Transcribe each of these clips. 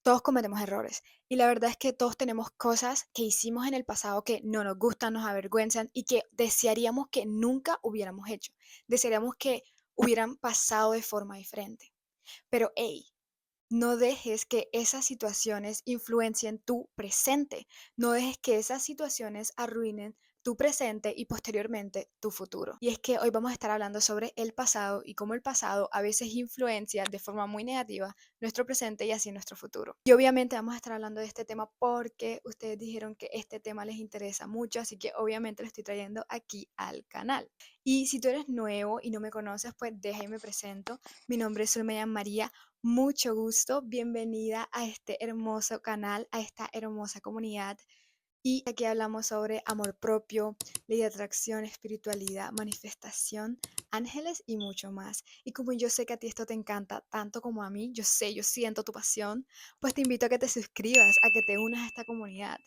Todos cometemos errores y la verdad es que todos tenemos cosas que hicimos en el pasado que no nos gustan, nos avergüenzan y que desearíamos que nunca hubiéramos hecho. Desearíamos que hubieran pasado de forma diferente. Pero hey, no dejes que esas situaciones influencien tu presente. No dejes que esas situaciones arruinen tu presente y posteriormente tu futuro. Y es que hoy vamos a estar hablando sobre el pasado y cómo el pasado a veces influencia de forma muy negativa nuestro presente y así nuestro futuro. Y obviamente vamos a estar hablando de este tema porque ustedes dijeron que este tema les interesa mucho, así que obviamente lo estoy trayendo aquí al canal. Y si tú eres nuevo y no me conoces, pues déjame me presento. Mi nombre es Zulmeyan María. Mucho gusto, bienvenida a este hermoso canal, a esta hermosa comunidad. Y aquí hablamos sobre amor propio, ley de atracción, espiritualidad, manifestación, ángeles y mucho más. Y como yo sé que a ti esto te encanta tanto como a mí, yo sé, yo siento tu pasión, pues te invito a que te suscribas, a que te unas a esta comunidad,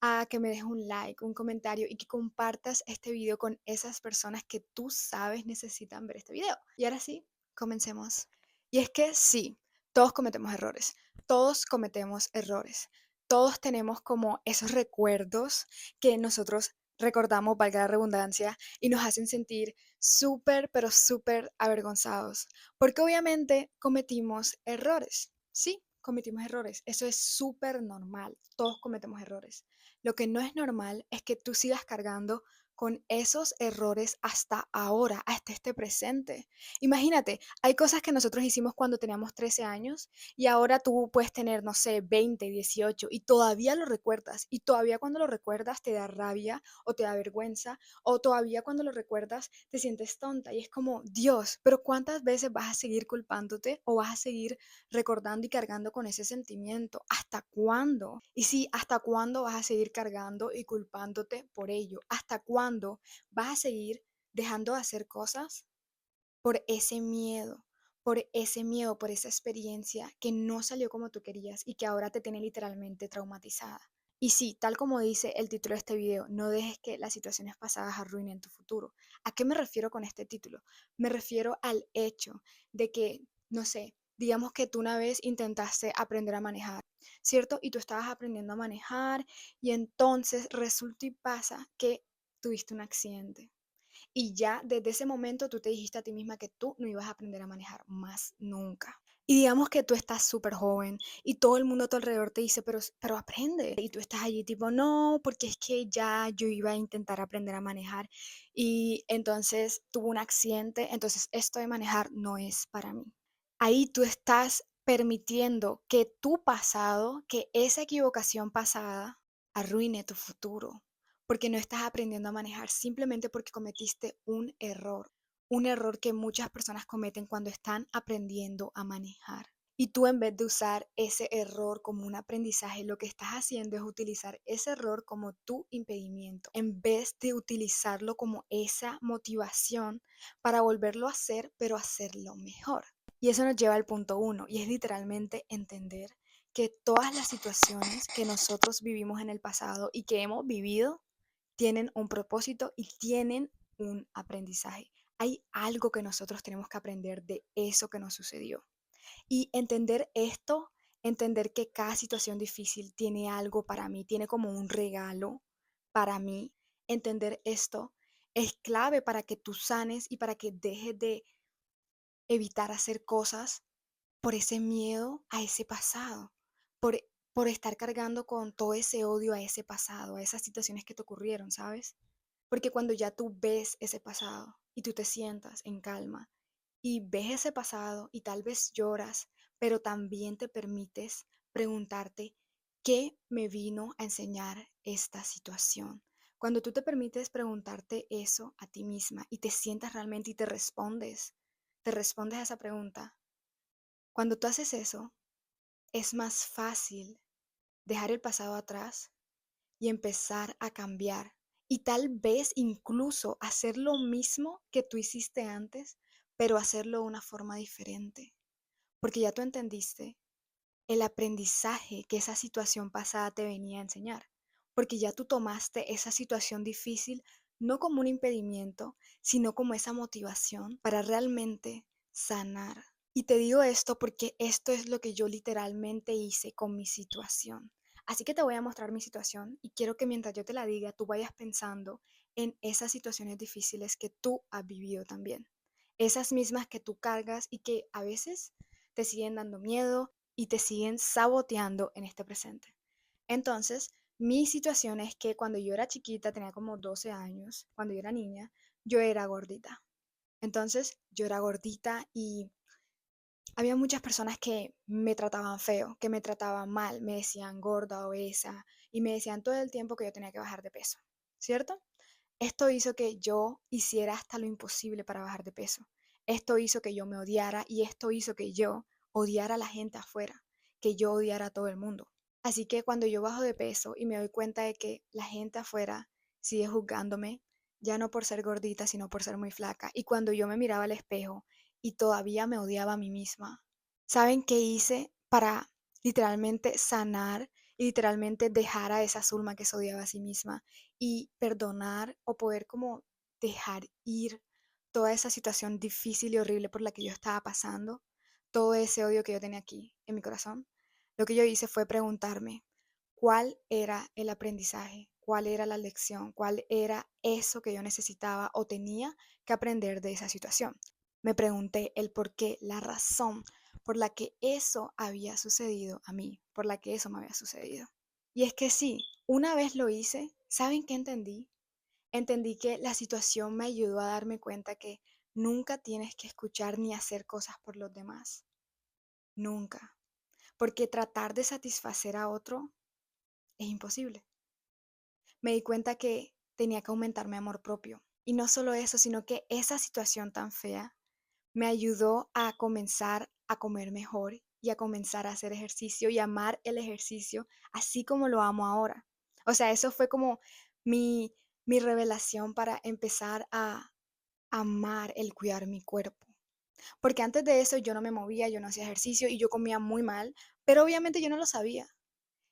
a que me dejes un like, un comentario y que compartas este video con esas personas que tú sabes necesitan ver este video. Y ahora sí, comencemos. Y es que sí, todos cometemos errores, todos cometemos errores. Todos tenemos como esos recuerdos que nosotros recordamos, valga la redundancia, y nos hacen sentir súper, pero súper avergonzados, porque obviamente cometimos errores. Sí, cometimos errores. Eso es súper normal. Todos cometemos errores. Lo que no es normal es que tú sigas cargando con esos errores hasta ahora, hasta este presente. Imagínate, hay cosas que nosotros hicimos cuando teníamos 13 años y ahora tú puedes tener, no sé, 20, 18 y todavía lo recuerdas. Y todavía cuando lo recuerdas te da rabia o te da vergüenza o todavía cuando lo recuerdas te sientes tonta. Y es como, Dios, pero ¿cuántas veces vas a seguir culpándote o vas a seguir recordando y cargando con ese sentimiento? ¿Hasta cuándo? Y sí, ¿hasta cuándo vas a seguir cargando y culpándote por ello? ¿Hasta cuándo vas a seguir dejando de hacer cosas por ese miedo, por esa experiencia que no salió como tú querías y que ahora te tiene literalmente traumatizada? Y sí, tal como dice el título de este video, no dejes que las situaciones pasadas arruinen tu futuro. ¿A qué me refiero con este título? Me refiero al hecho de que, no sé, digamos que tú una vez intentaste aprender a manejar, ¿cierto? Y tú estabas aprendiendo a manejar y entonces resulta y pasa que tuviste un accidente. Y ya desde ese momento tú te dijiste a ti misma que tú no ibas a aprender a manejar más nunca. Y digamos que tú estás súper joven y todo el mundo a tu alrededor te dice, pero aprende. Y tú estás allí tipo, no, porque es que ya yo iba a intentar aprender a manejar y entonces tuve un accidente, entonces esto de manejar no es para mí. Ahí tú estás permitiendo que tu pasado, que esa equivocación pasada, arruine tu futuro porque no estás aprendiendo a manejar simplemente porque cometiste un error que muchas personas cometen cuando están aprendiendo a manejar. Y tú en vez de usar ese error como un aprendizaje, lo que estás haciendo es utilizar ese error como tu impedimento, en vez de utilizarlo como esa motivación para volverlo a hacer, pero hacerlo mejor. Y eso nos lleva al punto uno, y es literalmente entender que todas las situaciones que nosotros vivimos en el pasado y que hemos vivido tienen un propósito y tienen un aprendizaje. Hay algo que nosotros tenemos que aprender de eso que nos sucedió. Y entender esto, entender que cada situación difícil tiene algo para mí, tiene como un regalo para mí, entender esto es clave para que tú sanes y para que dejes de evitar hacer cosas por ese miedo a ese pasado, por, por estar cargando con todo ese odio a ese pasado, a esas situaciones que te ocurrieron, ¿sabes? Porque cuando ya tú ves ese pasado y tú te sientas en calma y ves ese pasado y tal vez lloras, pero también te permites preguntarte, ¿qué me vino a enseñar esta situación? Cuando tú te permites preguntarte eso a ti misma y te sientas realmente y te respondes a esa pregunta, cuando tú haces eso, es más fácil dejar el pasado atrás y empezar a cambiar. Y tal vez incluso hacer lo mismo que tú hiciste antes, pero hacerlo de una forma diferente. Porque ya tú entendiste el aprendizaje que esa situación pasada te venía a enseñar. Porque ya tú tomaste esa situación difícil no como un impedimento, sino como esa motivación para realmente sanar. Y te digo esto porque esto es lo que yo literalmente hice con mi situación. Así que te voy a mostrar mi situación y quiero que mientras yo te la diga, tú vayas pensando en esas situaciones difíciles que tú has vivido también. Esas mismas que tú cargas y que a veces te siguen dando miedo y te siguen saboteando en este presente. Entonces, mi situación es que cuando yo era chiquita, tenía como 12 años, cuando yo era niña, yo era gordita. Entonces, yo era gordita y había muchas personas que me trataban feo, que me trataban mal, me decían gorda, obesa y me decían todo el tiempo que yo tenía que bajar de peso, ¿cierto? Esto hizo que yo hiciera hasta lo imposible para bajar de peso. Esto hizo que yo me odiara y esto hizo que yo odiara a la gente afuera, que yo odiara a todo el mundo. Así que cuando yo bajo de peso y me doy cuenta de que la gente afuera sigue juzgándome, ya no por ser gordita, sino por ser muy flaca, y cuando yo me miraba al espejo y todavía me odiaba a mí misma, ¿saben qué hice para literalmente sanar y literalmente dejar a esa Zulma que se odiaba a sí misma y perdonar o poder como dejar ir toda esa situación difícil y horrible por la que yo estaba pasando, todo ese odio que yo tenía aquí en mi corazón? Lo que yo hice fue preguntarme cuál era el aprendizaje, cuál era la lección, cuál era eso que yo necesitaba o tenía que aprender de esa situación. Me pregunté el por qué, la razón por la que eso había sucedido a mí, por la que eso me había sucedido. Y es que sí, una vez lo hice, ¿saben qué entendí? Entendí que la situación me ayudó a darme cuenta que nunca tienes que escuchar ni hacer cosas por los demás. Nunca. Porque tratar de satisfacer a otro es imposible. Me di cuenta que tenía que aumentar mi amor propio. Y no solo eso, sino que esa situación tan fea me ayudó a comenzar a comer mejor y a comenzar a hacer ejercicio y amar el ejercicio así como lo amo ahora. O sea, eso fue como mi, mi revelación para empezar a amar el cuidar mi cuerpo. Porque antes de eso yo no me movía, yo no hacía ejercicio y yo comía muy mal, pero obviamente yo no lo sabía.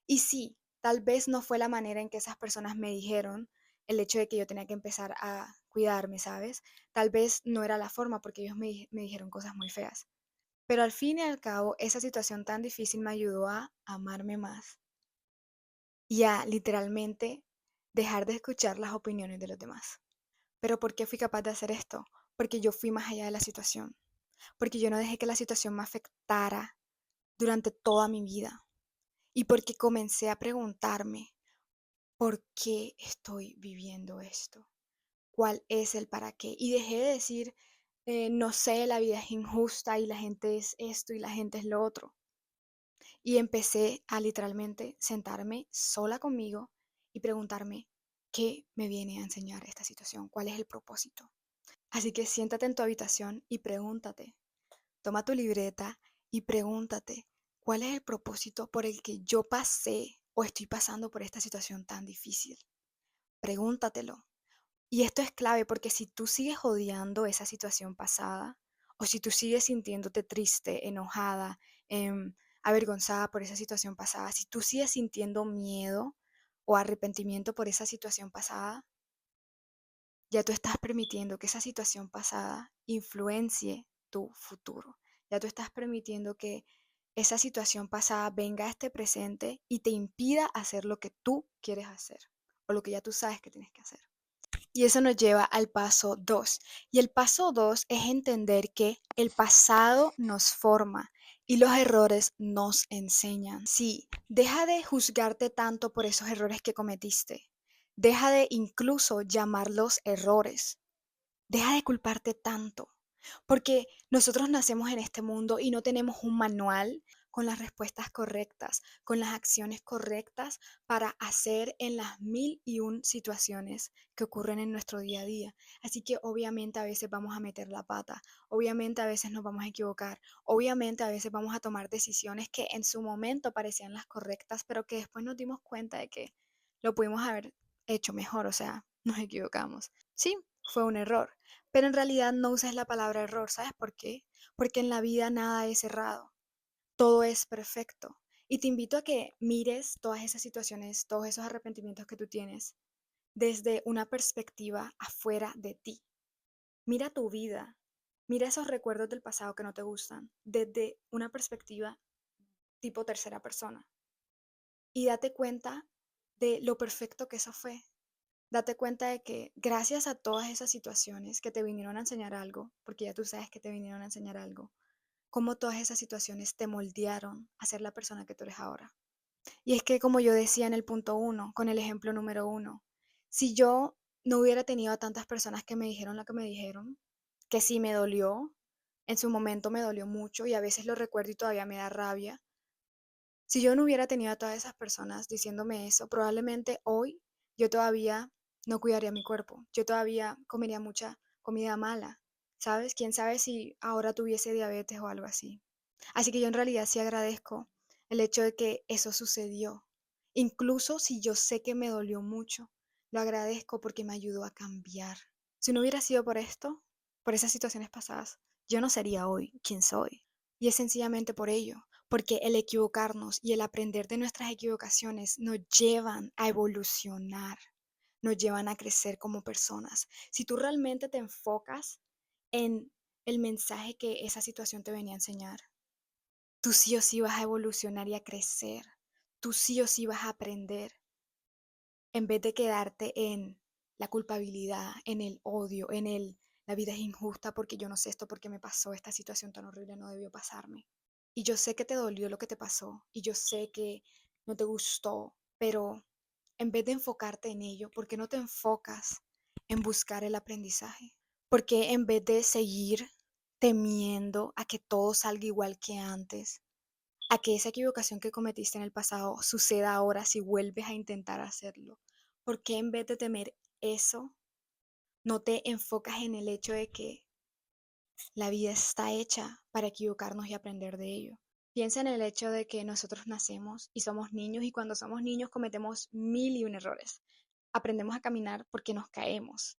Y sí, tal vez no fue la manera en que esas personas me dijeron el hecho de que yo tenía que empezar a cuidarme, ¿sabes? Tal vez no era la forma porque ellos me dijeron cosas muy feas. Pero al fin y al cabo, esa situación tan difícil me ayudó a amarme más y a literalmente dejar de escuchar las opiniones de los demás. Pero ¿por qué fui capaz de hacer esto? Porque yo fui más allá de la situación, porque yo no dejé que la situación me afectara durante toda mi vida y porque comencé a preguntarme, ¿por qué estoy viviendo esto? ¿Cuál es el para qué? Y dejé de decir, no sé, la vida es injusta y la gente es esto y la gente es lo otro. Y empecé a literalmente sentarme sola conmigo y preguntarme, ¿qué me viene a enseñar esta situación? ¿Cuál es el propósito? Así que siéntate en tu habitación y pregúntate, toma tu libreta y pregúntate, ¿cuál es el propósito por el que yo pasé o estoy pasando por esta situación tan difícil? Pregúntatelo. Y esto es clave porque si tú sigues odiando esa situación pasada o si tú sigues sintiéndote triste, enojada, avergonzada por esa situación pasada, si tú sigues sintiendo miedo o arrepentimiento por esa situación pasada, ya tú estás permitiendo que esa situación pasada influencie tu futuro. Ya tú estás permitiendo que esa situación pasada venga a este presente y te impida hacer lo que tú quieres hacer o lo que ya tú sabes que tienes que hacer. Y eso nos lleva al paso 2. Y el paso 2 es entender que el pasado nos forma y los errores nos enseñan. Sí, deja de juzgarte tanto por esos errores que cometiste. Deja de incluso llamarlos errores. Deja de culparte tanto, porque nosotros nacemos en este mundo y no tenemos un manual con las respuestas correctas, con las acciones correctas para hacer en las mil y un situaciones que ocurren en nuestro día a día. Así que obviamente a veces vamos a meter la pata, obviamente a veces nos vamos a equivocar, obviamente a veces vamos a tomar decisiones que en su momento parecían las correctas, pero que después nos dimos cuenta de que lo pudimos haber hecho mejor, o sea, nos equivocamos. Sí, fue un error, pero en realidad no uses la palabra error, ¿sabes por qué? Porque en la vida nada es errado, todo es perfecto. Y te invito a que mires todas esas situaciones, todos esos arrepentimientos que tú tienes desde una perspectiva afuera de ti. Mira tu vida, Mira esos recuerdos del pasado que no te gustan desde una perspectiva tipo tercera persona y date cuenta de lo perfecto que eso fue. Date cuenta de que gracias a todas esas situaciones que te vinieron a enseñar algo, porque ya tú sabes que te vinieron a enseñar algo, cómo todas esas situaciones te moldearon a ser la persona que tú eres ahora. Y es que como yo decía en el punto uno, con el ejemplo número uno, si yo no hubiera tenido a tantas personas que me dijeron lo que me dijeron, que sí me dolió, en su momento me dolió mucho y a veces lo recuerdo y todavía me da rabia. Si yo no hubiera tenido a todas esas personas diciéndome eso, probablemente hoy yo todavía no cuidaría mi cuerpo, yo todavía comería mucha comida mala, ¿sabes? ¿Quién sabe si ahora tuviese diabetes o algo así? Así que yo en realidad sí agradezco el hecho de que eso sucedió. Incluso si yo sé que me dolió mucho, lo agradezco porque me ayudó a cambiar. Si no hubiera sido por esto, por esas situaciones pasadas, yo no sería hoy quien soy. Y es sencillamente por ello, porque el equivocarnos y el aprender de nuestras equivocaciones nos llevan a evolucionar, nos llevan a crecer como personas. Si tú realmente te enfocas en el mensaje que esa situación te venía a enseñar, tú sí o sí vas a evolucionar y a crecer. Tú sí o sí vas a aprender en vez de quedarte en la culpabilidad, en el odio, la vida es injusta porque yo no sé esto, porque me pasó esta situación tan horrible, no debió pasarme. Y yo sé que te dolió lo que te pasó y yo sé que no te gustó, pero en vez de enfocarte en ello, ¿por qué no te enfocas en buscar el aprendizaje? ¿Por qué en vez de seguir temiendo a que todo salga igual que antes, a que esa equivocación que cometiste en el pasado suceda ahora si vuelves a intentar hacerlo? ¿Por qué en vez de temer eso, no te enfocas en el hecho de que la vida está hecha para equivocarnos y aprender de ello? Piensa en el hecho de que nosotros nacemos y somos niños y cuando somos niños cometemos mil y un errores. Aprendemos a caminar porque nos caemos.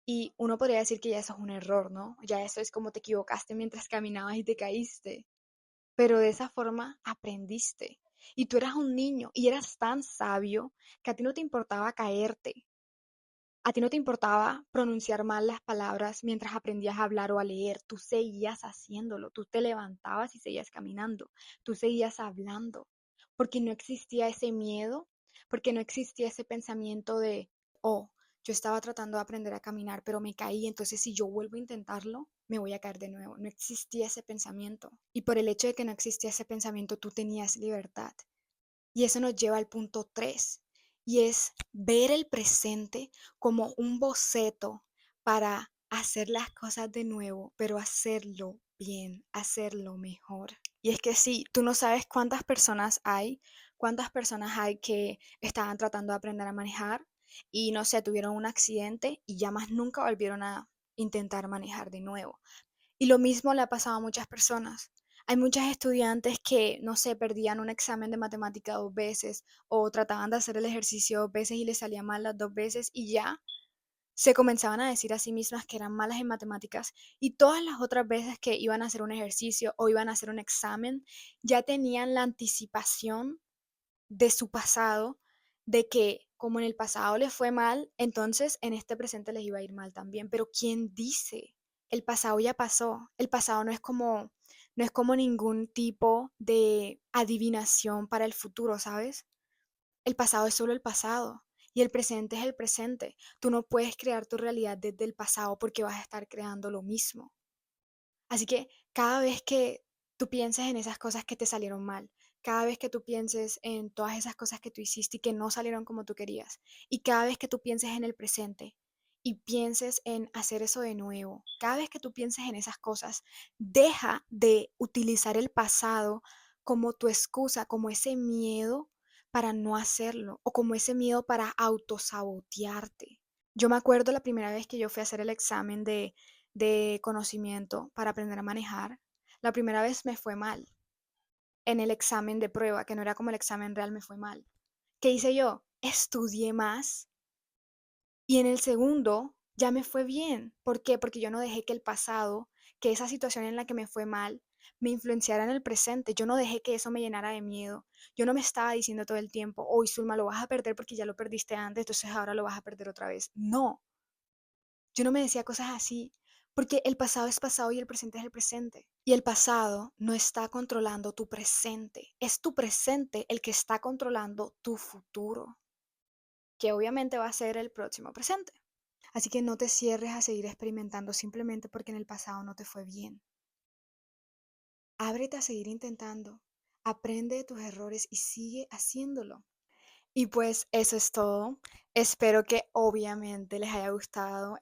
Y uno podría decir que ya eso es un error, ¿no? Ya eso es como te equivocaste mientras caminabas y te caíste. Pero de esa forma aprendiste. Y tú eras un niño y eras tan sabio que a ti no te importaba caerte, a ti no te importaba pronunciar mal las palabras mientras aprendías a hablar o a leer, tú seguías haciéndolo, tú te levantabas y seguías caminando, tú seguías hablando, porque no existía ese miedo, porque no existía ese pensamiento de, oh, yo estaba tratando de aprender a caminar, pero me caí, entonces si yo vuelvo a intentarlo, me voy a caer de nuevo. No existía ese pensamiento. Y por el hecho de que no existía ese pensamiento, tú tenías libertad. Y eso nos lleva al punto 3 y es ver el presente como un boceto para hacer las cosas de nuevo, pero hacerlo bien, hacerlo mejor. Y es que sí, tú no sabes cuántas personas hay que estaban tratando de aprender a manejar y no sé, tuvieron un accidente y ya más nunca volvieron a intentar manejar de nuevo. Y lo mismo le ha pasado a muchas personas. Hay muchas estudiantes que, no sé, perdían un examen de matemática 2 veces o trataban de hacer el ejercicio 2 veces y les salía mal las 2 veces y ya se comenzaban a decir a sí mismas que eran malas en matemáticas y todas las otras veces que iban a hacer un ejercicio o iban a hacer un examen ya tenían la anticipación de su pasado, de que como en el pasado les fue mal, entonces en este presente les iba a ir mal también. Pero ¿quién dice? El pasado ya pasó. El pasado no es como ningún tipo de adivinación para el futuro, ¿sabes? El pasado es solo el pasado y el presente es el presente. Tú no puedes crear tu realidad desde el pasado porque vas a estar creando lo mismo. Así que cada vez que tú pienses en esas cosas que te salieron mal, cada vez que tú pienses en todas esas cosas que tú hiciste y que no salieron como tú querías, y cada vez que tú pienses en el presente y pienses en hacer eso de nuevo, cada vez que tú pienses en esas cosas, deja de utilizar el pasado como tu excusa, como ese miedo para no hacerlo o como ese miedo para autosabotearte. Yo me acuerdo la primera vez que yo fui a hacer el examen de conocimiento para aprender a manejar. La primera vez me fue mal. En el examen de prueba, que no era como el examen real, me fue mal. ¿Qué hice yo? Estudié más y en el segundo ya me fue bien. ¿Por qué? Porque yo no dejé que el pasado, que esa situación en la que me fue mal, me influenciara en el presente. Yo no dejé que eso me llenara de miedo. Yo no me estaba diciendo todo el tiempo, hoy Zulma lo vas a perder porque ya lo perdiste antes, entonces ahora lo vas a perder otra vez. No, yo no me decía cosas así Porque el pasado es pasado y el presente es el presente. Y el pasado no está controlando tu presente. Es tu presente el que está controlando tu futuro, que obviamente va a ser el próximo presente. Así que no te cierres a seguir experimentando simplemente porque en el pasado no te fue bien. Ábrete a seguir intentando. Aprende de tus errores y sigue haciéndolo. Y pues eso es todo. Espero que obviamente les haya gustado